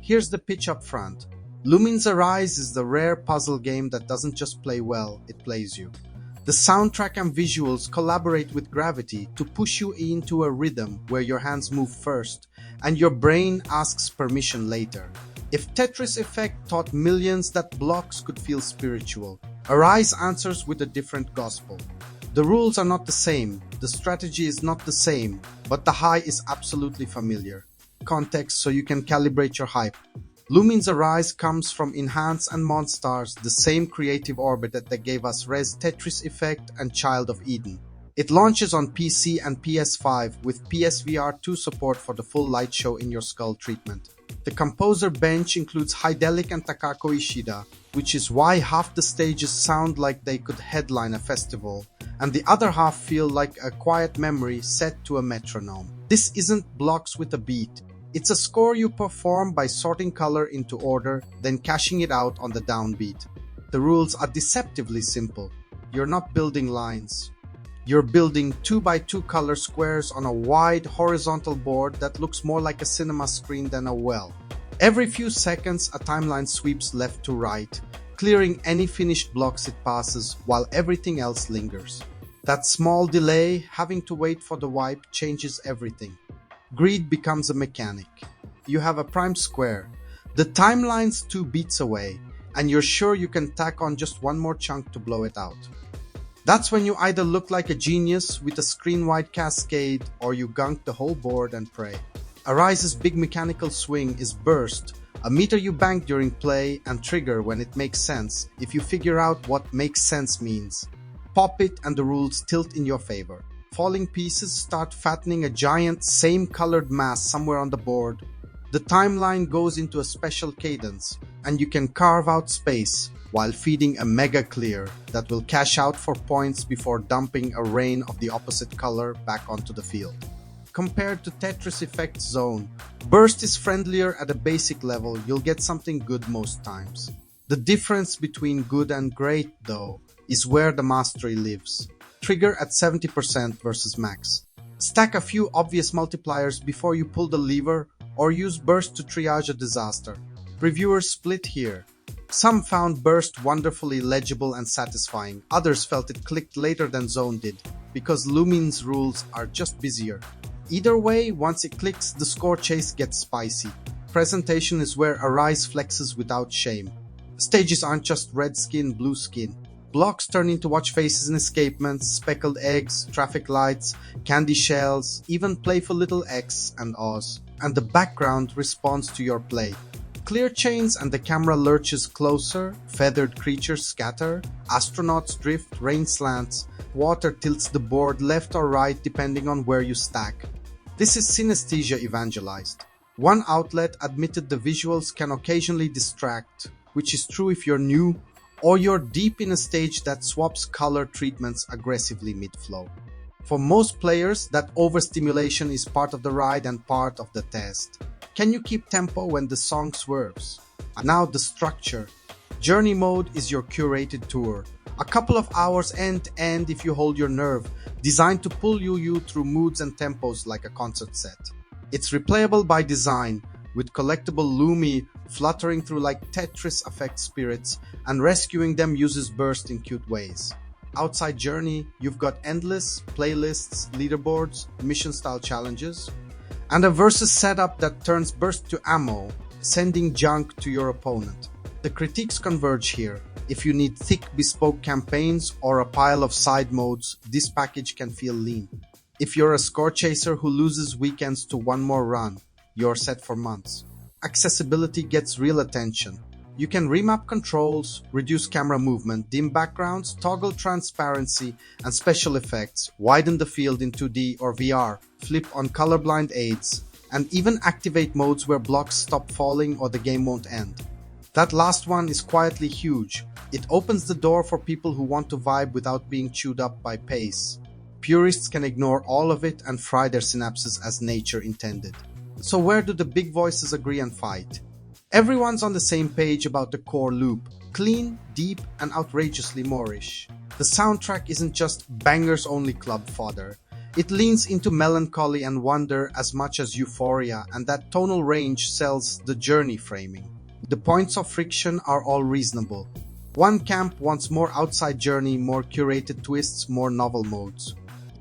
Here's the pitch up front. Lumines Arise is the rare puzzle game that doesn't just play well, it plays you. The soundtrack and visuals collaborate with gravity to push you into a rhythm where your hands move first and your brain asks permission later. If Tetris Effect taught millions that blocks could feel spiritual, Arise answers with a different gospel. The rules are not the same, the strategy is not the same, but the high is absolutely familiar. Context so you can calibrate your hype. Lumines Arise comes from Enhance and Monstars, the same creative orbit that gave us Res, Tetris Effect, and Child of Eden. It launches on PC and PS5 with PSVR 2 support for the full light show in your skull treatment. The composer bench includes Hidelic and Takako Ishida, which is why half the stages sound like they could headline a festival, and the other half feel like a quiet memory set to a metronome. This isn't blocks with a beat. It's a score you perform by sorting color into order, then cashing it out on the downbeat. The rules are deceptively simple. You're not building lines. You're building 2x2 color squares on a wide horizontal board that looks more like a cinema screen than a well. Every few seconds, a timeline sweeps left to right, clearing any finished blocks it passes while everything else lingers. That small delay, having to wait for the wipe, changes everything. Greed becomes a mechanic. You have a prime square. The timeline's 2 beats away, and you're sure you can tack on just one more chunk to blow it out. That's when you either look like a genius with a screen-wide cascade, or you gunk the whole board and pray. Arise's big mechanical swing is burst, a meter you bank during play, and trigger when it makes sense, if you figure out what makes sense means. Pop it and the rules tilt in your favor. Falling pieces start fattening a giant same-colored mass somewhere on the board. The timeline goes into a special cadence, and you can carve out space while feeding a mega clear that will cash out for points before dumping a rain of the opposite color back onto the field. Compared to Tetris Effect Zone, Burst is friendlier at a basic level. You'll get something good most times. The difference between good and great, though, is where the mastery lives. Trigger at 70% versus max. Stack a few obvious multipliers before you pull the lever, or use Burst to triage a disaster. Reviewers split here. Some found Burst wonderfully legible and satisfying, others felt it clicked later than Zone did, because Lumines rules are just busier. Either way, once it clicks, the score chase gets spicy. Presentation is where Arise flexes without shame. Stages aren't just red skin, blue skin. Blocks turn into watch faces and escapements, speckled eggs, traffic lights, candy shells, even playful little X and O's. And the background responds to your play. Clear chains and the camera lurches closer, feathered creatures scatter, astronauts drift, rain slants, water tilts the board left or right depending on where you stack. This is synesthesia evangelized. One outlet admitted the visuals can occasionally distract, which is true if you're new, or you're deep in a stage that swaps color treatments aggressively mid-flow. For most players, that overstimulation is part of the ride and part of the test. Can you keep tempo when the song swerves? And now the structure. Journey mode is your curated tour. A couple of hours end to end if you hold your nerve, designed to pull you through moods and tempos like a concert set. It's replayable by design, with collectible Lumi fluttering through like Tetris Effect spirits, and rescuing them uses Burst in cute ways. Outside Journey, you've got endless playlists, leaderboards, mission-style challenges, and a versus setup that turns Burst to ammo, sending junk to your opponent. The critiques converge here. If you need thick bespoke campaigns or a pile of side modes, this package can feel lean. If you're a score chaser who loses weekends to one more run, you're set for months. Accessibility gets real attention. You can remap controls, reduce camera movement, dim backgrounds, toggle transparency and special effects, widen the field in 2D or VR, flip on colorblind aids, and even activate modes where blocks stop falling or the game won't end. That last one is quietly huge. It opens the door for people who want to vibe without being chewed up by pace. Purists can ignore all of it and fry their synapses as nature intended. So where do the big voices agree and fight? Everyone's on the same page about the core loop. Clean, deep, and outrageously Moorish. The soundtrack isn't just bangers-only club fodder. It leans into melancholy and wonder as much as euphoria, and that tonal range sells the journey framing. The points of friction are all reasonable. One camp wants more outside journey, more curated twists, more novel modes.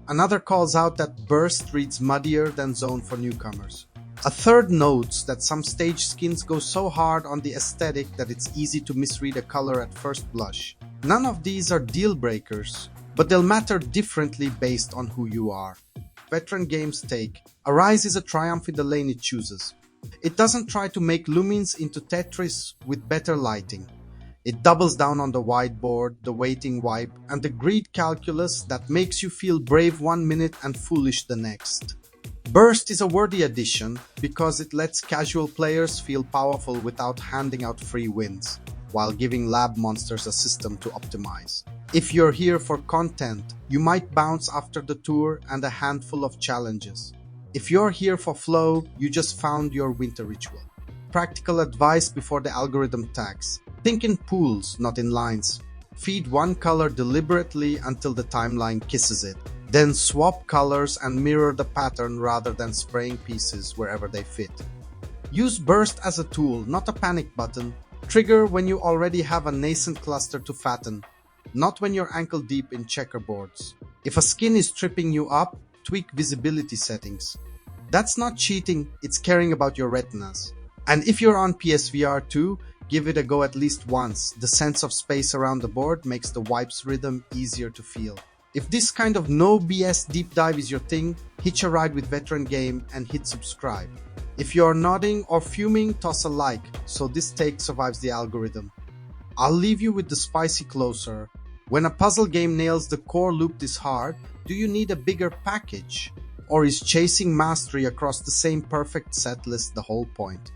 Another calls out that Burst reads muddier than Zone for newcomers. A third notes that some stage skins go so hard on the aesthetic that it's easy to misread a color at first blush. None of these are deal breakers, but they'll matter differently based on who you are. Veteran Games' take: Arise is a triumph in the lane it chooses. It doesn't try to make Lumines into Tetris with better lighting. It doubles down on the whiteboard, the waiting wipe, and the greed calculus that makes you feel brave one minute and foolish the next. Burst is a worthy addition because it lets casual players feel powerful without handing out free wins, while giving lab monsters a system to optimize. If you're here for content, you might bounce after the tour and a handful of challenges. If you're here for flow, you just found your winter ritual. Practical advice before the algorithm tags: think in pools, not in lines. Feed one color deliberately until the timeline kisses it. Then swap colors and mirror the pattern rather than spraying pieces wherever they fit. Use Burst as a tool, not a panic button. Trigger when you already have a nascent cluster to fatten, not when you're ankle deep in checkerboards. If a skin is tripping you up, tweak visibility settings. That's not cheating, it's caring about your retinas. And if you're on PSVR 2, give it a go at least once. The sense of space around the board makes the wipes rhythm easier to feel. If this kind of no BS deep dive is your thing, hitch a ride with Veteran Game and hit subscribe. If you're nodding or fuming, toss a like so this take survives the algorithm. I'll leave you with the spicy closer. When a puzzle game nails the core loop this hard, do you need a bigger package? Or is chasing mastery across the same perfect set list the whole point?